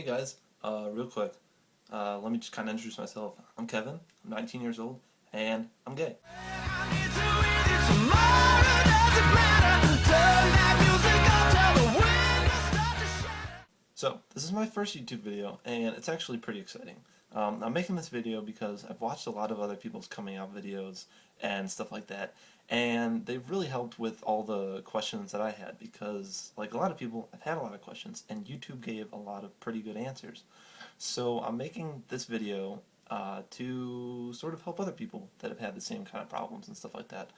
Hey guys, real quick, let me just kind of introduce myself. I'm Kevin, I'm 19 years old, and I'm gay. So, this is my first YouTube video, and it's actually pretty exciting. I'm making this video because I've watched a lot of other people's coming out videos and stuff like that, and they've really helped with all the questions that I had because, like a lot of people, I've had a lot of questions, and YouTube gave a lot of pretty good answers. So I'm making this video to sort of help other people that have had the same kind of problems and stuff like that.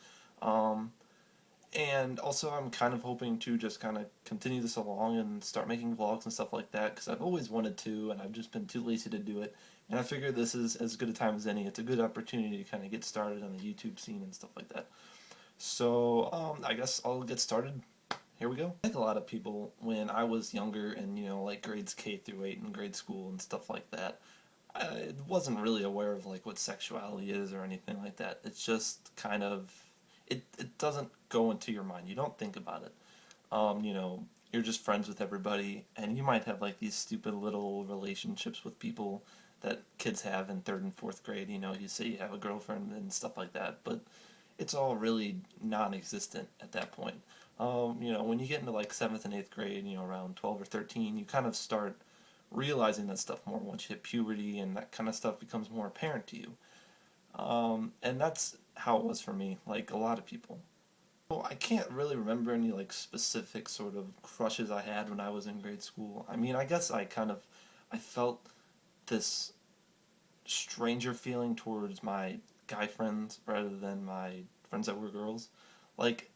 And also I'm kind of hoping to just kind of continue this along and start making vlogs and stuff like that because I've always wanted to and I've just been too lazy to do it. And I figure this is as good a time as any. It's a good opportunity to kind of get started on the YouTube scene and stuff like that. So I guess I'll get started. Here we go. Like a lot of people, when I was younger and, like grades K through 8 in grade school and stuff like that, I wasn't really aware of like what sexuality is or anything like that. It's just kind of, it doesn't go into your mind. You don't think about it. You're just friends with everybody, and you might have like these stupid little relationships with people that kids have in 3rd and 4th grade. You say you have a girlfriend and stuff like that, but it's all really non-existent at that point. When you get into like 7th and 8th grade, around 12 or 13, you kind of start realizing that stuff more once you hit puberty, and that kind of stuff becomes more apparent to you. And that's how it was for me, like a lot of people. Well, I can't really remember any like specific sort of crushes I had when I was in grade school. I mean, I guess I felt this stranger feeling towards my guy friends rather than my friends that were girls. Like,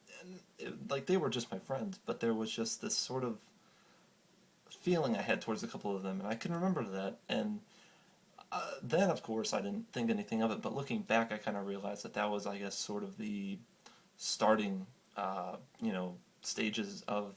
like they were just my friends, but there was just this sort of feeling I had towards a couple of them, and I can remember that. And then, of course, I didn't think anything of it, but looking back, I kind of realized that that was, I guess, sort of the starting, stages of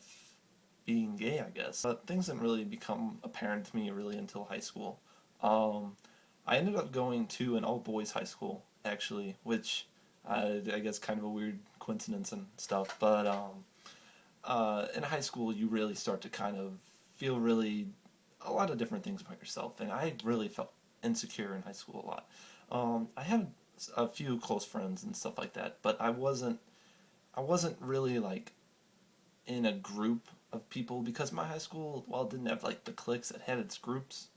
being gay, I guess. But things didn't really become apparent to me really until high school. I ended up going to an all-boys high school, actually, which I guess kind of a weird coincidence and stuff, but in high school you really start to kind of feel really a lot of different things about yourself, and I really felt insecure in high school a lot. I had a few close friends and stuff like that, but I wasn't really like in a group of people because my high school, while it didn't have like the cliques, it had its groups.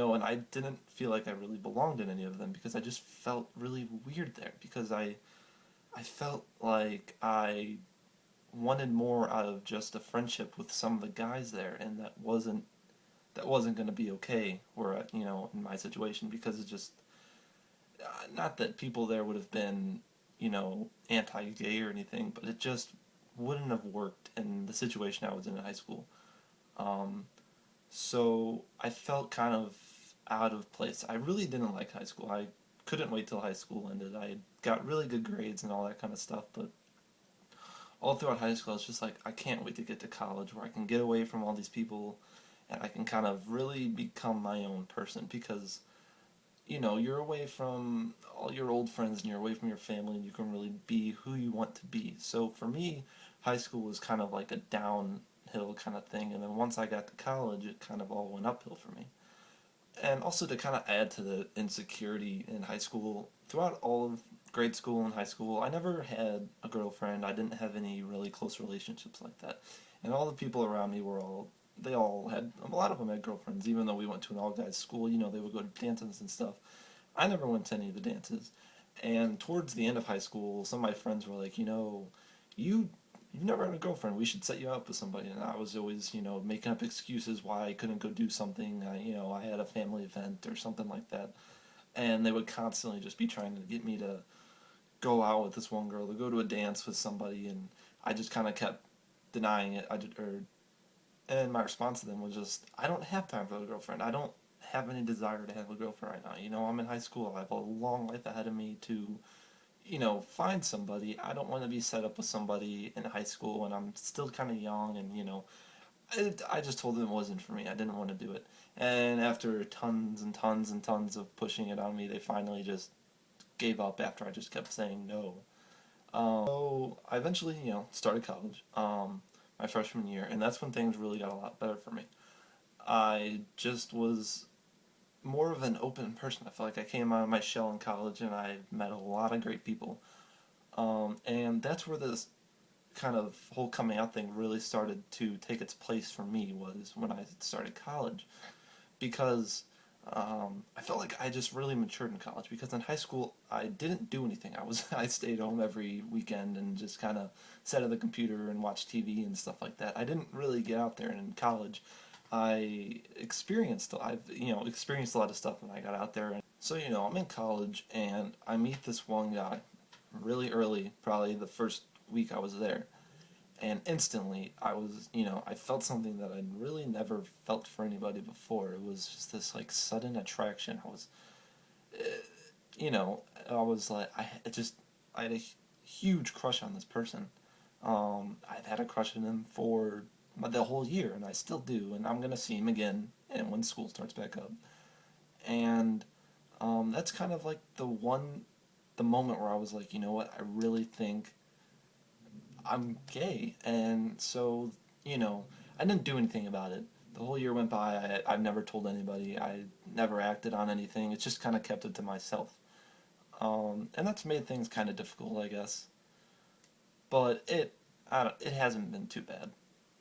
And I didn't feel like I really belonged in any of them because I just felt really weird there because I felt like I wanted more out of just a friendship with some of the guys there, and that wasn't going to be okay in my situation because it's just not that people there would have been anti-gay or anything, but it just wouldn't have worked in the situation I was in high school. So I felt kind of out of place. I really didn't like high school. I couldn't wait till high school ended. I got really good grades and all that kind of stuff, but all throughout high school I was just like, I can't wait to get to college where I can get away from all these people and I can kind of really become my own person because you're away from all your old friends and you're away from your family and you can really be who you want to be. So for me, high school was kind of like a downhill kind of thing, and then once I got to college, it kind of all went uphill for me. And also to kind of add to the insecurity in high school, throughout all of grade school and high school, I never had a girlfriend. I didn't have any really close relationships like that. And all the people around me they all had, a lot of them had girlfriends, even though we went to an all-guys school, they would go to dances and stuff. I never went to any of the dances. And towards the end of high school, some of my friends were like, you've never had a girlfriend, we should set you up with somebody. And I was always, making up excuses why I couldn't go do something. I had a family event or something like that. And they would constantly just be trying to get me to go out with this one girl, to go to a dance with somebody, and I just kind of kept denying it. And my response to them was just, I don't have time for a girlfriend. I don't have any desire to have a girlfriend right now. I'm in high school. I have a long life ahead of me to, find somebody. I don't want to be set up with somebody in high school when I'm still kind of young, and, I just told them it wasn't for me. I didn't want to do it. And after tons and tons and tons of pushing it on me, they finally just gave up after I just kept saying no. So I eventually, started college. My freshman year, and that's when things really got a lot better for me. I just was more of an open person. I feel like I came out of my shell in college and I met a lot of great people. And that's where this kind of whole coming out thing really started to take its place for me, was when I started college. Because I felt like I just really matured in college. Because in high school, I didn't do anything. I stayed home every weekend and just kind of sat at the computer and watched TV and stuff like that. I didn't really get out there. And in college, I've experienced a lot of stuff when I got out there. And so I'm in college and I meet this one guy really early, probably the first week I was there. And instantly, I felt something that I'd really never felt for anybody before. It was just this like sudden attraction. You know, I was like, I had a huge crush on this person. I've had a crush on him for the whole year, and I still do. And I'm gonna see him again, and when school starts back up. And that's kind of like the moment where I was like, you know what, I really think I'm gay. And so, I didn't do anything about it. The whole year went by, I've never told anybody, I never acted on anything, it's just kind of kept it to myself. And that's made things kind of difficult, I guess. But it hasn't been too bad.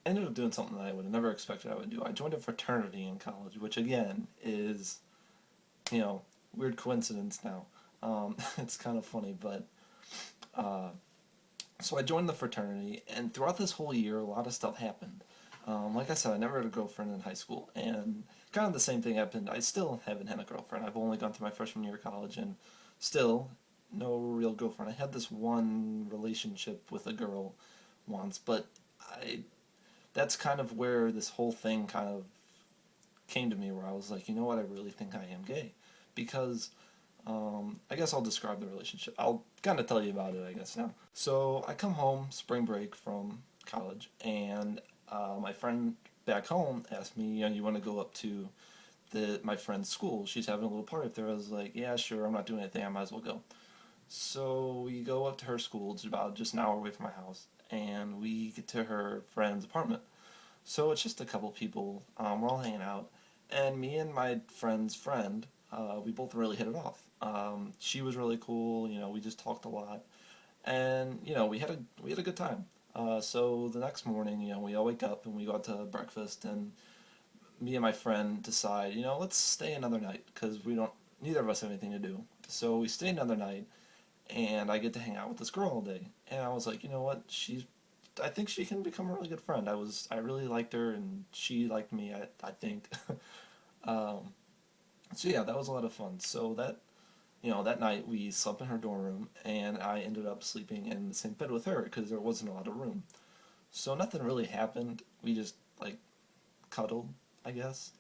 I ended up doing something that I would have never expected I would do. I joined a fraternity in college, which again is, weird coincidence now. It's kind of funny, but uh, so I joined the fraternity, and throughout this whole year, a lot of stuff happened. Like I said, I never had a girlfriend in high school, and kind of the same thing happened. I still haven't had a girlfriend. I've only gone through my freshman year of college, and still no real girlfriend. I had this one relationship with a girl once, but I that's kind of where this whole thing kind of came to me, where I was like, you know what, I really think I am gay. Because I guess I'll describe the relationship. I'll kind of tell you about it, I guess, now. So I come home spring break from college, and my friend back home asked me, you want to go up to my friend's school? She's having a little party up there. I was like, yeah, sure, I'm not doing anything, I might as well go. So we go up to her school. It's about just an hour away from my house, and we get to her friend's apartment. So it's just a couple people. We're all hanging out, and me and my friend's friend, we both really hit it off. She was really cool. We just talked a lot, and we had a good time. So the next morning, we all wake up and we go out to breakfast, and me and my friend decide, let's stay another night because neither of us have anything to do. So we stay another night, and I get to hang out with this girl all day. And I was like, you know what? I think she can become a really good friend. I really liked her, and she liked me, I think. um, so yeah, that was a lot of fun. So that night we slept in her dorm room, and I ended up sleeping in the same bed with her because there wasn't a lot of room. So nothing really happened. We just like cuddled, I guess.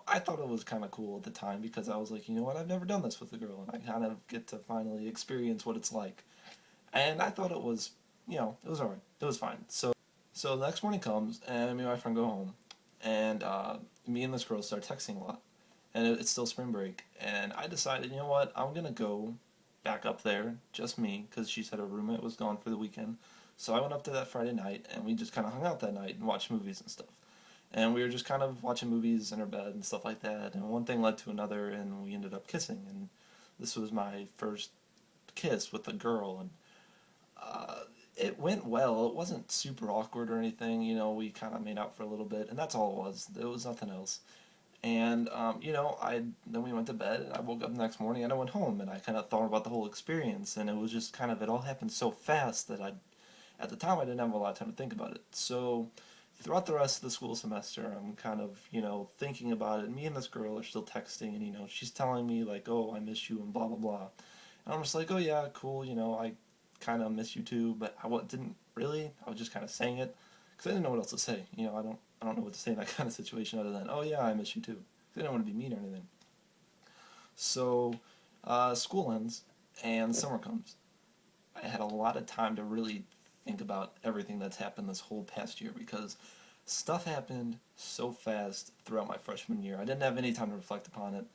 I thought it was kind of cool at the time because I was like, you know what, I've never done this with a girl, and I kind of get to finally experience what it's like. And I thought it was alright. It was fine. So the next morning comes, and me and my friend go home, and me and this girl start texting a lot. And it's still spring break, and I decided, you know what, I'm gonna go back up there, just me, because she said her roommate was gone for the weekend. So I went up there that Friday night, and we just kind of hung out that night and watched movies and stuff. And we were just kind of watching movies in her bed and stuff like that, and one thing led to another, and we ended up kissing. And this was my first kiss with a girl, and it went well. It wasn't super awkward or anything. We kind of made out for a little bit, and that's all it was. There was nothing else. And then we went to bed, and I woke up the next morning, and I went home, and I kind of thought about the whole experience, and it was just it all happened so fast that at the time, I didn't have a lot of time to think about it. So throughout the rest of the school semester, I'm kind of thinking about it. Me and this girl are still texting, and she's telling me like, oh, I miss you, and blah blah blah. And I'm just like, oh yeah, cool. I kind of miss you too, but didn't really. I was just kind of saying it because I didn't know what else to say. I don't know what to say in that kind of situation other than, oh yeah, I miss you too. I didn't want to be mean or anything. So school ends and summer comes. I had a lot of time to really think about everything that's happened this whole past year because stuff happened so fast throughout my freshman year. I didn't have any time to reflect upon it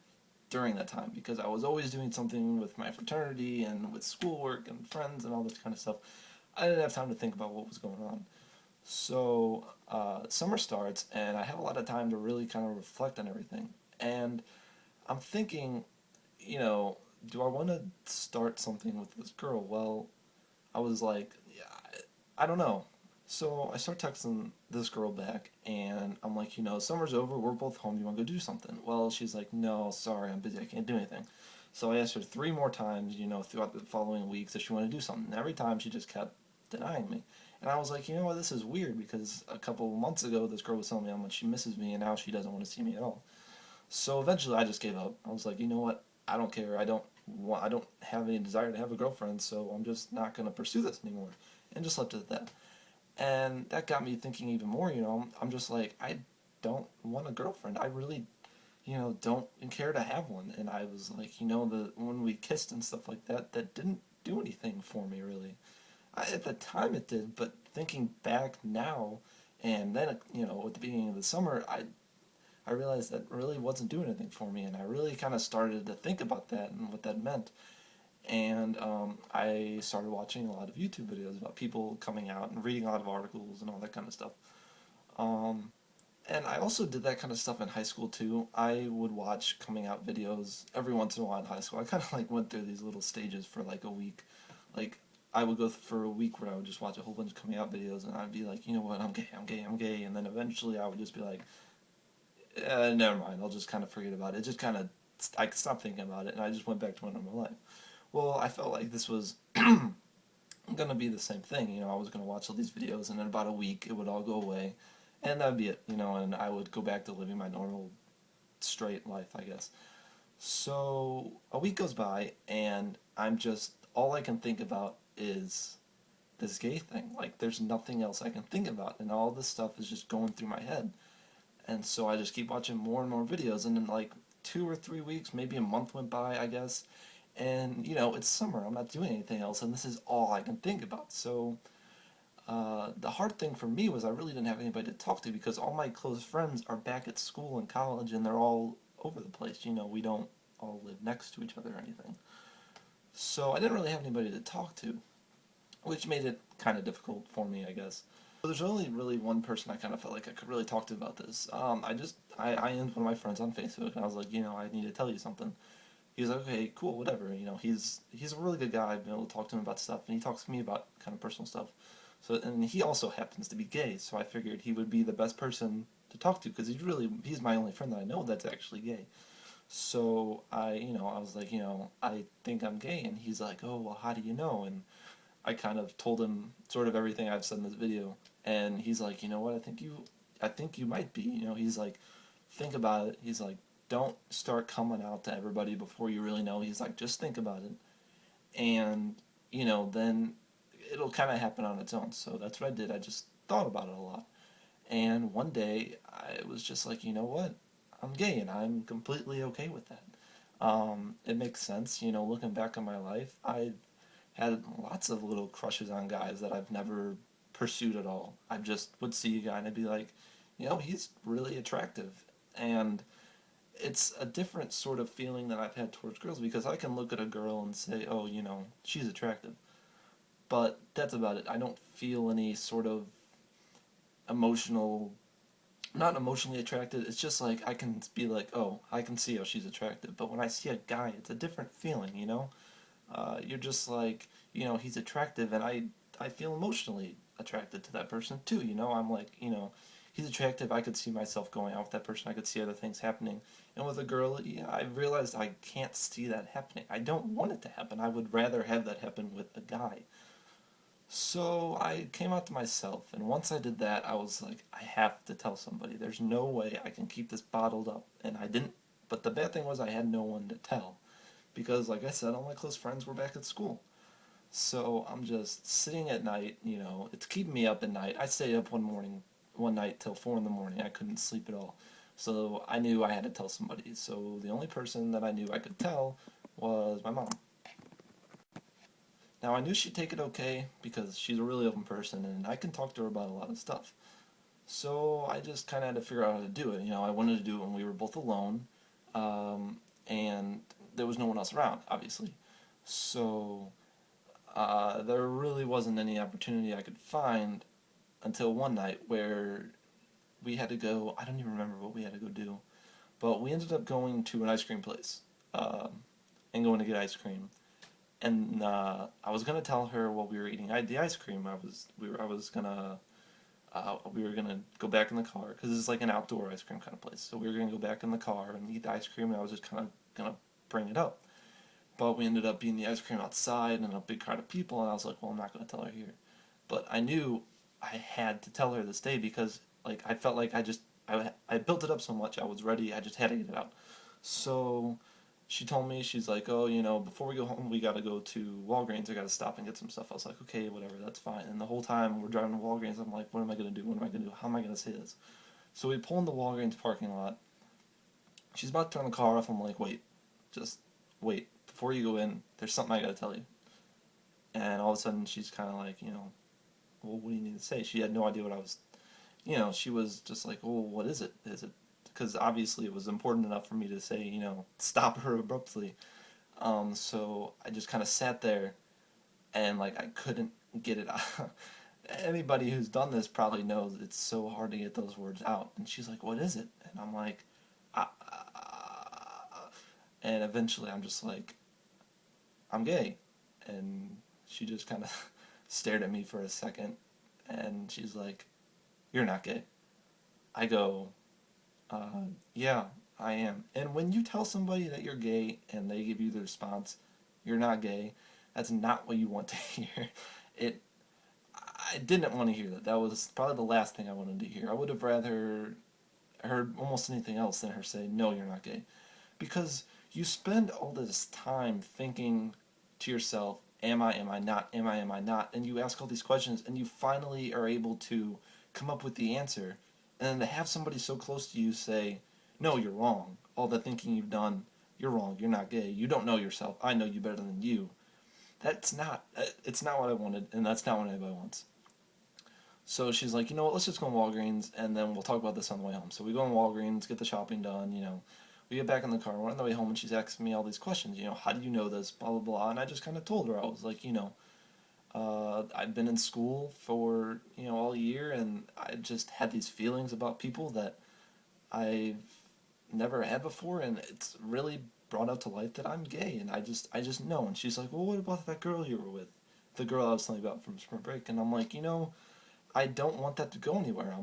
during that time because I was always doing something with my fraternity and with schoolwork and friends and all this kind of stuff. I didn't have time to think about what was going on. So summer starts, and I have a lot of time to really kind of reflect on everything. And I'm thinking, you know, do I want to start something with this girl? Well, I was like, yeah, I don't know. So I start texting this girl back, and I'm like, summer's over, we're both home, you want to go do something? Well, she's like, no, sorry, I'm busy, I can't do anything. So I asked her three more times, throughout the following weeks if she wanted to do something. And every time she just kept denying me. And I was like, you know what, this is weird because a couple of months ago this girl was telling me how much she misses me, and now she doesn't want to see me at all. So eventually I just gave up. I was like, you know what, I don't care. I don't have any desire to have a girlfriend, so I'm just not going to pursue this anymore. And just left it at that. And that got me thinking even more, I'm just like, I don't want a girlfriend. I really, don't care to have one. And I was like, when we kissed and stuff like that, that didn't do anything for me, really. At the time it did, but thinking back now, and then, at the beginning of the summer, I realized that really wasn't doing anything for me, and I really kind of started to think about that and what that meant. And I started watching a lot of YouTube videos about people coming out and reading a lot of articles and all that kind of stuff. Um, and I also did that kind of stuff in high school too. I would watch coming out videos every once in a while in high school. I kind of like went through these little stages for like a week. Like I would go for a week where I would just watch a whole bunch of coming out videos, and I'd be like, you know what, I'm gay, I'm gay, I'm gay, and then eventually I would just be like, never mind, I'll just kind of forget about it. It just kind of, I stopped thinking about it, and I just went back to my normal life. Well, I felt like this was gonna be the same thing. I was gonna watch all these videos, and in about a week, it would all go away, and that'd be it. And I would go back to living my normal, straight life, I guess. So a week goes by, and I'm just all I can think about is this gay thing. Like, there's nothing else I can think about, and all this stuff is just going through my head. And so I just keep watching more and more videos, and then like 2 or 3 weeks, maybe a month went by, I guess. And it's summer. I'm not doing anything else, and this is all I can think about. So the hard thing for me was I really didn't have anybody to talk to because all my close friends are back at school and college, and they're all over the place. We don't all live next to each other or anything. So I didn't really have anybody to talk to, which made it kind of difficult for me, I guess. So there's only really one person I kind of felt like I could really talk to about this. I ended one of my friends on Facebook, and I was like, I need to tell you something. He was like, okay, cool, whatever. He's a really good guy. I've been able to talk to him about stuff, and he talks to me about kind of personal stuff. So, and he also happens to be gay, so I figured he would be the best person to talk to because he's my only friend that I know that's actually gay. So I was like, I think I'm gay, and he's like, oh, well, how do you know? And I kind of told him sort of everything I've said in this video, and he's like, you know what? I think you might be. He's like, think about it. He's like, don't start coming out to everybody before you really know. He's like, just think about it, and then it'll kind of happen on its own. So that's what I did. I just thought about it a lot, and one day I was just like, you know what? I'm gay, and I'm completely okay with that. It makes sense, looking back on my life, I had lots of little crushes on guys that I've never pursued at all. I just would see a guy and I'd be like, he's really attractive. And it's a different sort of feeling that I've had towards girls because I can look at a girl and say, oh, she's attractive. But that's about it. I don't feel any sort of emotional, not emotionally attracted. It's just like I can be like, oh, I can see how she's attractive. But when I see a guy, it's a different feeling. You're just like, he's attractive, and I feel emotionally attracted to that person too. I'm like, he's attractive. I could see myself going out with that person. I could see other things happening. And with a girl, yeah, I realized I can't see that happening. I don't want it to happen. I would rather have that happen with a guy. So I came out to myself, and once I did that, I was like, I have to tell somebody. There's no way I can keep this bottled up. And I didn't. But the bad thing was I had no one to tell. Because, like I said, all my close friends were back at school. So I'm just sitting at night, it's keeping me up at night. I stayed up one night till 4 in the morning. I couldn't sleep at all. So I knew I had to tell somebody. So the only person that I knew I could tell was my mom. Now I knew she'd take it okay because she's a really open person and I can talk to her about a lot of stuff. So I just kind of had to figure out how to do it. I wanted to do it when we were both alone, and there was no one else around, obviously. So there really wasn't any opportunity I could find until one night where we had to go. I don't even remember what we had to go do, but we ended up going to an ice cream place, and going to get ice cream. And I was gonna tell her while we were eating the ice cream. We were gonna go back in the car because it's like an outdoor ice cream kind of place. So we were gonna go back in the car and eat the ice cream, and I was just kind of gonna bring it up. But we ended up eating the ice cream outside and a big crowd of people, and I was like, well, I'm not gonna tell her here. But I knew I had to tell her this day because like I felt like I built it up so much. I was ready. I just had to get it out. So she told me, she's like, oh, before we go home, we gotta go to Walgreens. I gotta stop and get some stuff. I was like, okay, whatever, that's fine. And the whole time we're driving to Walgreens, I'm like, what am I gonna do? What am I gonna do? How am I gonna say this? So we pull in the Walgreens parking lot. She's about to turn the car off. I'm like, wait, just wait. Before you go in, there's something I gotta tell you. And all of a sudden, she's kind of like, well, what do you need to say? She had no idea what I was, she was just like, well, what is it? Is it, because obviously it was important enough for me to say, stop her abruptly. So I just kind of sat there and like I couldn't get it out. Anybody who's done this probably knows it's so hard to get those words out. And she's like, what is it? And I'm like, and eventually I'm just like, I'm gay. And she just kind of stared at me for a second and she's like, you're not gay. I go, yeah, I am. And when you tell somebody that you're gay and they give you the response, you're not gay, that's not what you want to hear. It, I didn't want to hear that. That was probably the last thing I wanted to hear. I would have rather heard almost anything else than her say, no, you're not gay. Because you spend all this time thinking to yourself, am I not, am I not? And you ask all these questions and you finally are able to come up with the answer. And then to have somebody so close to you say, no, you're wrong. All the thinking you've done, you're wrong. You're not gay. You don't know yourself. I know you better than you. It's not what I wanted, and that's not what anybody wants. So she's like, you know what, let's just go in Walgreens, and then we'll talk about this on the way home. So we go in Walgreens, get the shopping done, We get back in the car, we're on the way home, and she's asking me all these questions, how do you know this, blah, blah, blah. And I just kind of told her, I was like, I've been in school for, all year, and I just had these feelings about people that I've never had before, and it's really brought out to light that I'm gay, and I just know. And she's like, well, what about that girl you were with? The girl I was telling you about from spring break. And I'm like, I don't want that to go anywhere.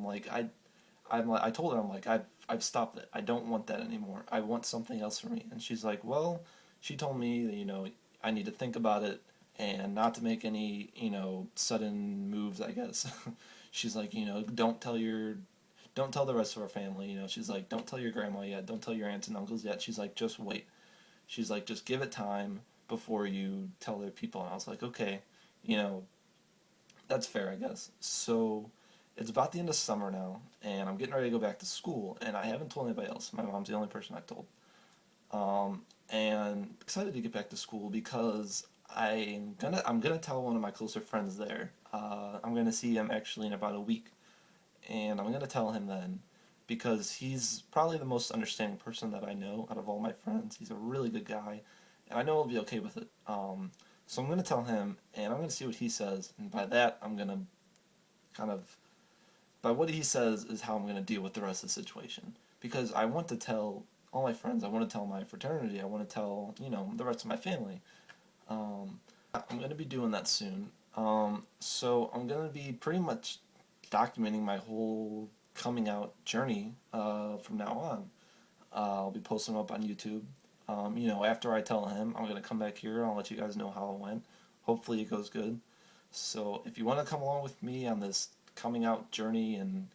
I told her, I'm like, I've stopped it. I don't want that anymore. I want something else for me. And she's like, well, she told me that, I need to think about it and not to make any, sudden moves, I guess. She's like, don't tell the rest of our family, she's like, don't tell your grandma yet, don't tell your aunts and uncles yet. She's like, just wait. She's like, just give it time before you tell other people. And I was like, okay, that's fair, I guess. So it's about the end of summer now, and I'm getting ready to go back to school, and I haven't told anybody else. My mom's the only person I've told. And excited to get back to school because I'm gonna tell one of my closer friends there. I'm gonna see him actually in about a week, and I'm gonna tell him then because he's probably the most understanding person that I know out of all my friends. He's a really good guy, and I know he'll be okay with it. So I'm gonna tell him, and I'm gonna see what he says, and by that I'm gonna by what he says is how I'm going to deal with the rest of the situation. Because I want to tell all my friends, I want to tell my fraternity, I want to tell, the rest of my family. I'm going to be doing that soon. So I'm going to be pretty much documenting my whole coming out journey from now on. I'll be posting them up on YouTube. After I tell him, I'm going to come back here and I'll let you guys know how it went. Hopefully it goes good. So if you want to come along with me on this coming out journey and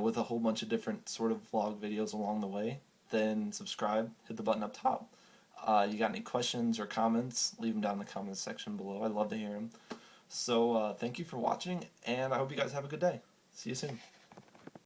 with a whole bunch of different sort of vlog videos along the way, then subscribe, hit the button up top. You got any questions or comments, leave them down in the comments section below. I'd love to hear them. So thank you for watching, and I hope you guys have a good day. See you soon.